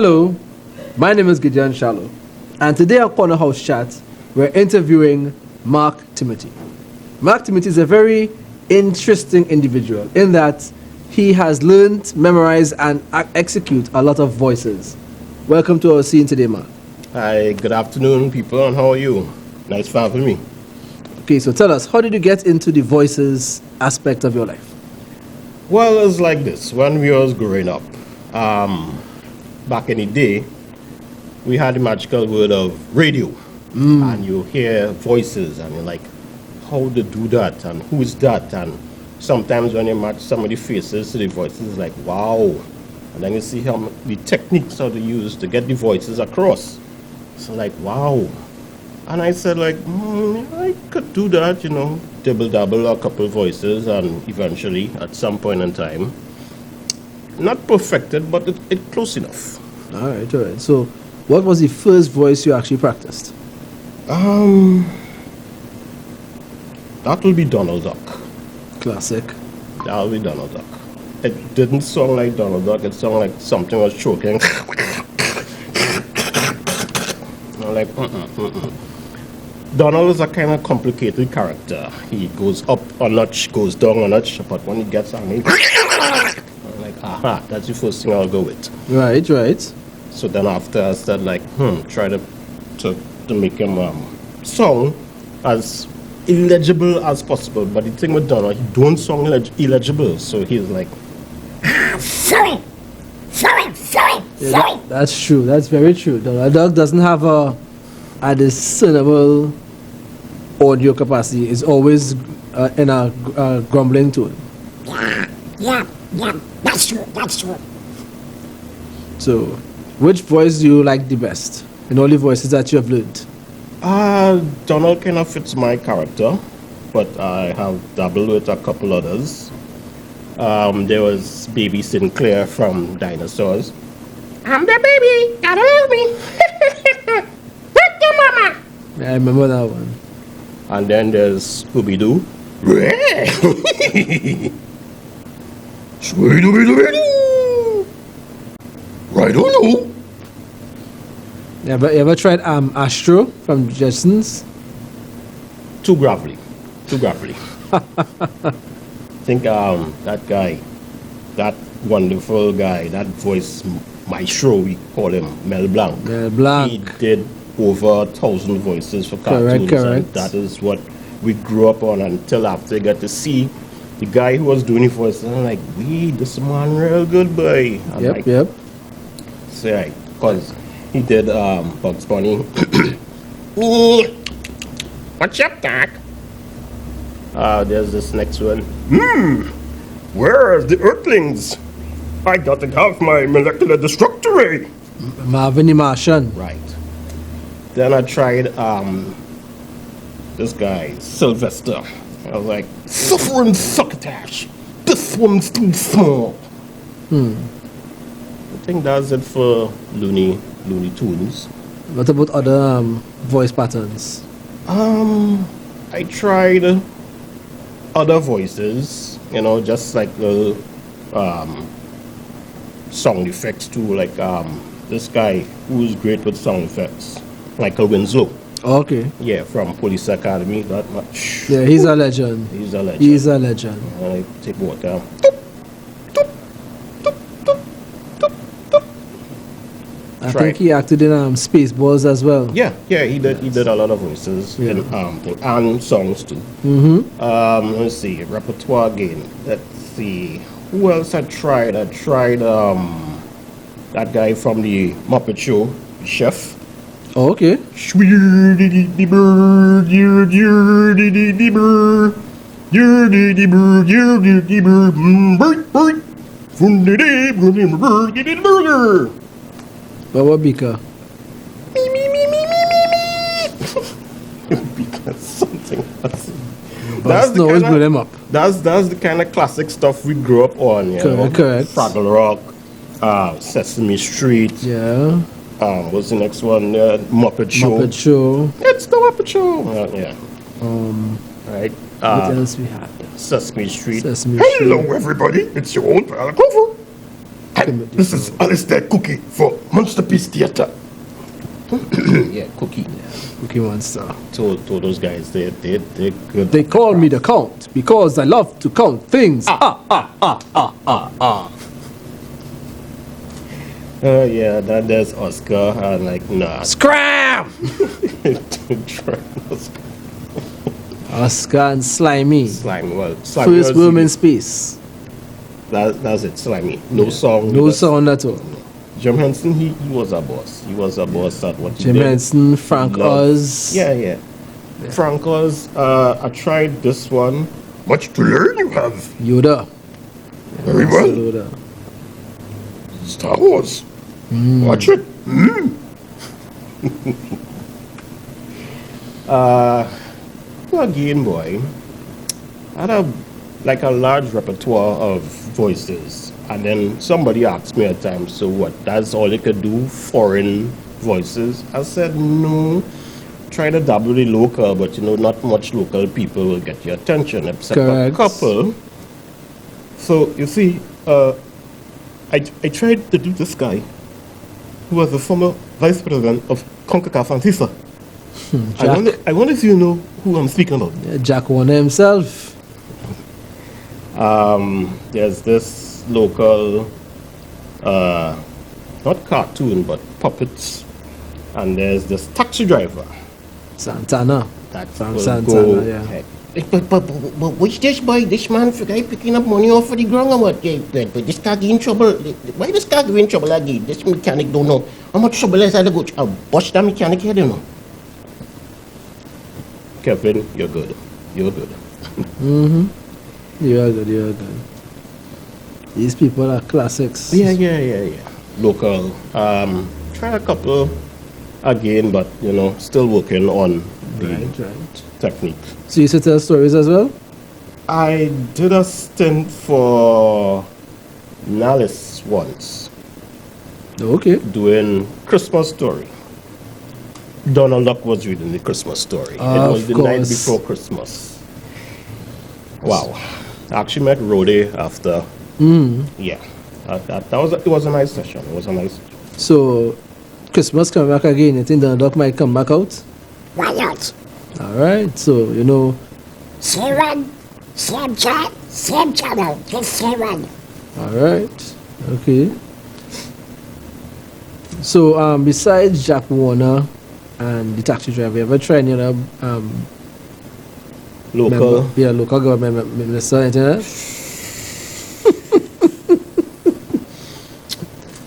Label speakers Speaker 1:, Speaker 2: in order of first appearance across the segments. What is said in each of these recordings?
Speaker 1: Hello, my name is Gideon Shallow, and today on Corner House Chat, we're interviewing Mark Timothy. Mark Timothy is a very interesting individual in that he has learned, memorized, and execute a lot of voices. Welcome to our scene today, Mark.
Speaker 2: Hi, good afternoon, people, and how are you? Nice for having me.
Speaker 1: Okay, so tell us, how did you get into the voices aspect of your life?
Speaker 2: Well, it's like this. When we was growing up, back in the day, we had the magical word of radio. And you hear voices, and you're like, how to do that, and who's that? And sometimes when you match some of the faces to the voices, it's like, wow. And then you see how the techniques how to use to get the voices across. So like, wow. And I said like, I could do that, double a couple voices, and eventually, at some point in time, not perfected, but it close enough.
Speaker 1: All right. So, what was the first voice you actually practiced?
Speaker 2: That will be Donald Duck.
Speaker 1: Classic.
Speaker 2: That will be Donald Duck. It didn't sound like Donald Duck. It sounded like something was choking. I'm like, Donald is a kind of complicated character. He goes up a notch, goes down a notch, but when he gets angry, I'm like, aha, that's the first thing I'll go with.
Speaker 1: Right.
Speaker 2: So then after I said like, try to make him sound as illegible as possible. But the thing with Donald, he don't sound illegible. So he's like,
Speaker 3: Sorry.
Speaker 1: Yeah, that's true. That's very true. The dog doesn't have a discernible audio capacity. It's always in a grumbling tone.
Speaker 3: Yeah, that's true.
Speaker 1: So, which voice do you like the best in all the voices that you have learned?
Speaker 2: Donald kind of fits my character, but I have dabbled with a couple others. There was Baby Sinclair from Dinosaurs.
Speaker 3: I'm the baby. Gotta love me. With your mama.
Speaker 1: Yeah, I remember that one.
Speaker 2: And then there's Scooby-Doo. Scooby-Doo. I don't know.
Speaker 1: You ever tried Astro from Jetsons?
Speaker 2: Too gravelly. I think that guy, that wonderful guy, that voice maestro, we call him Mel Blanc. He did over 1,000 voices for cartoons.
Speaker 1: Correct.
Speaker 2: And that is what we grew up on until after I got to see the guy who was doing the voice. And I'm like, wait, this man real good, boy.
Speaker 1: Yep.
Speaker 2: So, right, because he did Bugs Bunny.
Speaker 3: What's up, Doc?
Speaker 2: There's this next one. Where's the Earthlings? I got to have my molecular destructory.
Speaker 1: Marvin the Martian.
Speaker 2: Right. Then I tried this guy, Sylvester. I was like, suffering succotash. This one's too small. I think that's it for Looney Tunes.
Speaker 1: What about other voice patterns?
Speaker 2: I tried other voices, just like the sound effects too, like this guy who's great with sound effects, Michael Winslow.
Speaker 1: Okay.
Speaker 2: Yeah, from Police Academy, that much.
Speaker 1: Yeah, he's a legend.
Speaker 2: He's a legend. And I take water.
Speaker 1: I think he acted in Spaceballs as well.
Speaker 2: Yeah, he did a lot of voices in and songs too. Let's see, repertoire again. Let's see, who else I tried? I tried that guy from the Muppet Show, Chef.
Speaker 1: Oh, okay. Baba Bika.
Speaker 2: Because something else.
Speaker 1: That's always blew them up.
Speaker 2: That's the kind of classic stuff we grew up on.
Speaker 1: Correct.
Speaker 2: Fraggle Rock, Sesame Street.
Speaker 1: Yeah.
Speaker 2: What's the next one? Muppet Show.
Speaker 1: Muppet Show.
Speaker 2: It's the Muppet Show. Yeah. Right.
Speaker 1: What else we had?
Speaker 2: Sesame Street.
Speaker 1: Sesame
Speaker 2: Hello,
Speaker 1: Street.
Speaker 2: everybody. It's your old pal Clover.
Speaker 1: Timothy.
Speaker 2: This is Alistair Cookie for Monster Piece Theatre. Yeah, Cookie.
Speaker 1: Cookie Monster.
Speaker 2: To those guys, they're good.
Speaker 1: They call me the Count because I love to count things.
Speaker 2: Yeah, then there's Oscar and like nah.
Speaker 1: Scram! Oscar and Slimy.
Speaker 2: Slime. Well, Slimy
Speaker 1: First
Speaker 2: was-
Speaker 1: worm in space.
Speaker 2: That's it. Slimy. No song.
Speaker 1: No
Speaker 2: just-
Speaker 1: sound at all.
Speaker 2: Jim Henson, he was a boss. He was a boss at what he
Speaker 1: Jim
Speaker 2: did.
Speaker 1: Henson, Frank
Speaker 2: Love.
Speaker 1: Oz.
Speaker 2: Yeah. Frank Oz. I tried this one. Much to learn you have.
Speaker 1: Yoda.
Speaker 2: Very well.
Speaker 1: Yoda.
Speaker 2: Star Wars. Watch it. Again, boy, I had a large repertoire of voices, and then somebody asked me at times, so what? That's all you could do? Foreign voices? I said no. Try to dabble the local, but not much local people will get your attention, except
Speaker 1: Correct.
Speaker 2: a couple. So you see, I tried to do this guy, who was the former vice president of CONCACAF and FIFA. I wonder if you know who I'm speaking about.
Speaker 1: Yeah, Jack Warner himself.
Speaker 2: There's this local, not cartoon, but puppets. And there's this taxi driver
Speaker 1: Santana.
Speaker 2: that
Speaker 1: From
Speaker 2: will
Speaker 1: Santana,
Speaker 2: go,
Speaker 1: yeah.
Speaker 3: But which this boy, this man, for guy picking up money off of the ground or what? But this guy get in trouble. Why this guy get in trouble again? This mechanic don't know how much trouble is I go. I'll bust that mechanic head, you know.
Speaker 2: Kevin, you're good. You're good.
Speaker 1: You are good. These people are classics.
Speaker 2: Yeah. Local. Try a couple again, but still working on the
Speaker 1: Right.
Speaker 2: technique.
Speaker 1: So you used to tell stories as well?
Speaker 2: I did a stint for Nalis once,
Speaker 1: Okay.
Speaker 2: doing Christmas Story. Donald Duck was reading the Christmas Story. It
Speaker 1: Of
Speaker 2: was the night
Speaker 1: course.
Speaker 2: before Christmas. Wow. I actually met Rode after. Yeah. It was a nice session. It was a nice session.
Speaker 1: So Christmas coming back again. You think the dog might come back out?
Speaker 3: Why not?
Speaker 1: All right. So
Speaker 3: Same one, same chat, same channel, just same one.
Speaker 1: All right. Okay. So besides Jack Warner and the taxi driver, you ever tried
Speaker 2: Local.
Speaker 1: local government minister, internet?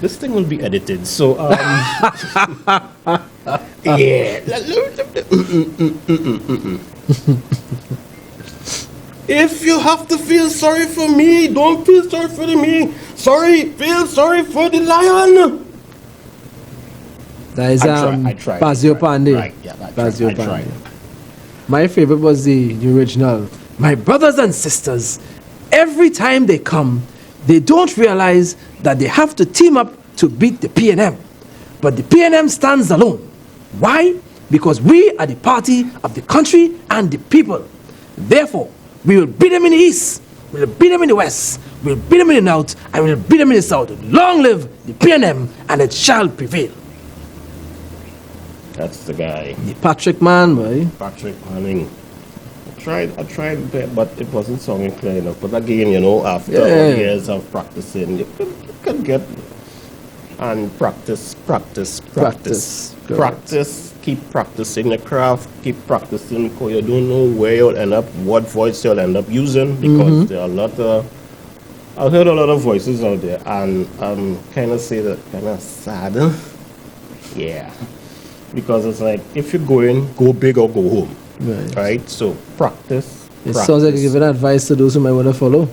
Speaker 2: This thing will be edited. So, yeah. If you have to feel sorry for me, don't feel sorry for me. Feel sorry for the lion.
Speaker 1: That is
Speaker 2: I tried.
Speaker 1: Bazio Pandey.
Speaker 2: Right, yeah, I
Speaker 1: Bazio
Speaker 2: tried.
Speaker 1: Pandey. My favorite was the original. My brothers and sisters, every time they come, they don't realize that they have to team up to beat the PNM. But the PNM stands alone. Why? Because we are the party of the country and the people. Therefore, we will beat them in the east, we will beat them in the west, we will beat them in the north, and we will beat them in the south. Long live the PNM, and it shall prevail.
Speaker 2: That's the guy,
Speaker 1: The Patrick man, boy.
Speaker 2: Patrick Manning. I tried, but it wasn't sounding clear enough. But again, after
Speaker 1: Yeah.
Speaker 2: years of practicing, you could get and practice.
Speaker 1: Correct.
Speaker 2: Practice, keep practicing the craft, keep practicing, because you don't know where you'll end up, what voice you'll end up using, because there are I've heard a lot of voices out there, and I'm kind of sad. Yeah. Because it's like, if you're going, go big or go home. Right? So practice.
Speaker 1: It sounds like you're giving advice to those who might want to follow.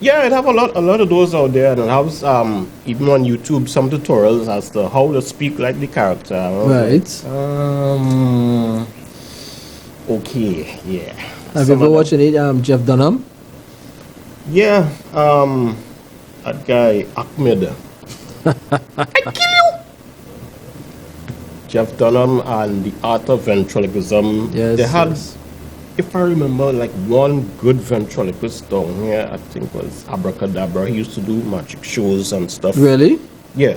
Speaker 2: Yeah, I have a lot of those out there, and I have even on YouTube some tutorials as to how to speak like the character. And I was
Speaker 1: Right.
Speaker 2: like, okay, yeah.
Speaker 1: Have you
Speaker 2: Some
Speaker 1: ever
Speaker 2: of
Speaker 1: watched any Jeff Dunham?
Speaker 2: them- Yeah, that guy Ahmed. I kill you. Jeff Dunham and the Art of Ventriloquism.
Speaker 1: Yes.
Speaker 2: They had
Speaker 1: yes.
Speaker 2: if I remember, like one good ventriloquist down here, I think was Abracadabra. He used to do magic shows and stuff.
Speaker 1: Really?
Speaker 2: Yeah,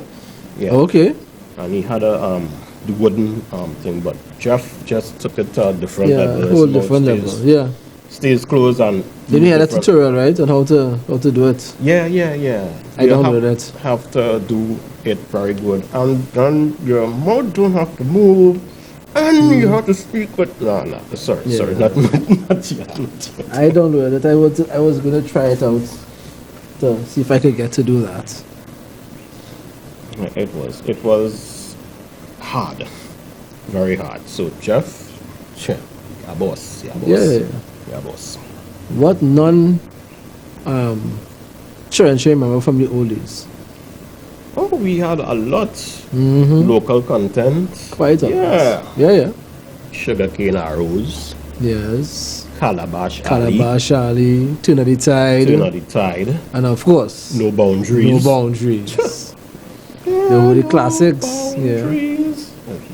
Speaker 2: yeah.
Speaker 1: Okay.
Speaker 2: And he had a the wooden thing, but Jeff just took it to a different
Speaker 1: Yeah,
Speaker 2: level.
Speaker 1: whole
Speaker 2: It's more
Speaker 1: different level. Yeah.
Speaker 2: Stays close and.
Speaker 1: Then you had a
Speaker 2: different-
Speaker 1: tutorial, right, on how to do it.
Speaker 2: Yeah.
Speaker 1: I
Speaker 2: You
Speaker 1: don't know
Speaker 2: have,
Speaker 1: that.
Speaker 2: Have to do it very good, and then your mouth don't have to move, and you have to speak with. No, sorry,
Speaker 1: Yeah.
Speaker 2: not yet. Not yet.
Speaker 1: I don't know that. I was gonna try it out to see if I could get to do that.
Speaker 2: It was hard, very hard. So Jeff, yeah, boss,
Speaker 1: Yeah.
Speaker 2: yeah, boss.
Speaker 1: What children should remember from the old days?
Speaker 2: Oh, we had a lot
Speaker 1: Mm-hmm.
Speaker 2: local content.
Speaker 1: Quite a
Speaker 2: Yeah.
Speaker 1: lot. Yeah.
Speaker 2: Sugarcane arrows,
Speaker 1: Yes.
Speaker 2: Calabash Alley,
Speaker 1: Calabash Alley, Turn of the Tide,
Speaker 2: Turn of the Tide,
Speaker 1: and of course,
Speaker 2: No Boundaries.
Speaker 1: No Boundaries. The whole the classics. Yeah.
Speaker 2: Boundaries.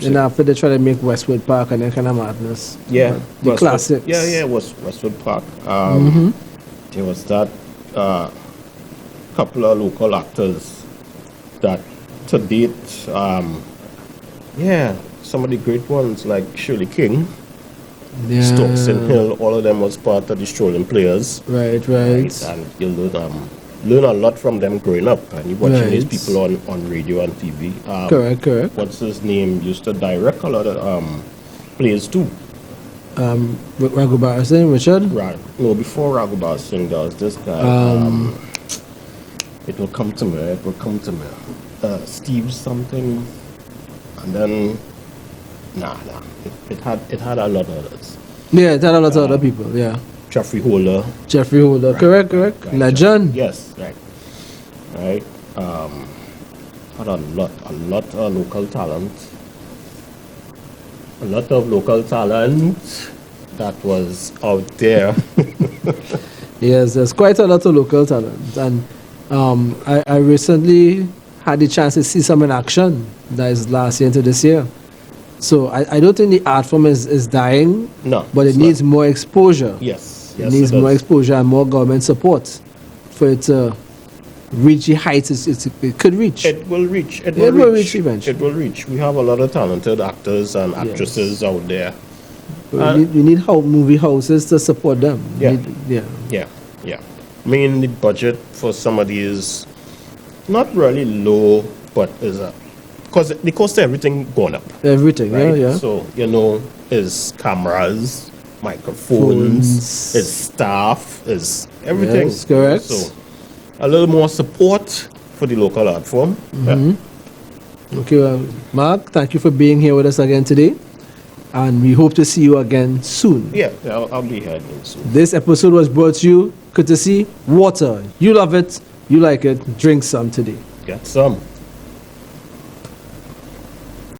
Speaker 1: And after they try to make Westwood Park and that kind of madness.
Speaker 2: Yeah,
Speaker 1: The
Speaker 2: Westwood-
Speaker 1: classics.
Speaker 2: Yeah, was Westwood Park. There was that couple of local actors that to date, some of the great ones like Shirley King,
Speaker 1: Yeah.
Speaker 2: Stockton Hill, all of them was part of the Strolling Players.
Speaker 1: Right.
Speaker 2: And you learn a lot from them growing up, and you watching these
Speaker 1: Right.
Speaker 2: people on radio and TV.
Speaker 1: Correct.
Speaker 2: What's his name? Used to direct a lot of plays too.
Speaker 1: Raghu Barrison, Richard.
Speaker 2: Right. No, before Raghubar Singh, there was this guy. It will come to me. Steve something, and then It had a lot of others.
Speaker 1: Yeah, there are a lot of other people. Yeah.
Speaker 2: Jeffrey Holder.
Speaker 1: Jeffrey Holder.
Speaker 2: Right.
Speaker 1: Correct.
Speaker 2: Right,
Speaker 1: Legend.
Speaker 2: Yes, right. Right. Had a lot of local talent. A lot of local talent that was out there.
Speaker 1: Yes, there's quite a lot of local talent, and I recently had the chance to see some in action. That is last year into this year. So I don't think the art form is dying,
Speaker 2: No,
Speaker 1: but it
Speaker 2: it's
Speaker 1: needs
Speaker 2: not.
Speaker 1: more exposure.
Speaker 2: Yes,
Speaker 1: It needs
Speaker 2: it
Speaker 1: more
Speaker 2: does.
Speaker 1: exposure and more government support for it to reach the heights it could reach.
Speaker 2: It will reach. It
Speaker 1: It
Speaker 2: will
Speaker 1: will
Speaker 2: reach.
Speaker 1: reach eventually.
Speaker 2: It will reach. We have a lot of talented actors and actresses out there.
Speaker 1: We need movie houses to support them. We
Speaker 2: Yeah.
Speaker 1: need- yeah.
Speaker 2: Yeah. I mean, the budget for some of these not really low, but is because the cost of everything going up,
Speaker 1: Everything.
Speaker 2: right?
Speaker 1: Yeah.
Speaker 2: So is cameras, microphones,
Speaker 1: Phones.
Speaker 2: is staff, is everything.
Speaker 1: Yes, correct.
Speaker 2: So a little more support for the local art form.
Speaker 1: Mm-hmm.
Speaker 2: Yeah.
Speaker 1: Okay, well, Mark, thank you for being here with us again today, and we hope to see you again soon.
Speaker 2: Yeah, I'll be heading soon.
Speaker 1: This episode was brought to you courtesy Water. You love it, you like it, drink some today.
Speaker 2: Get some.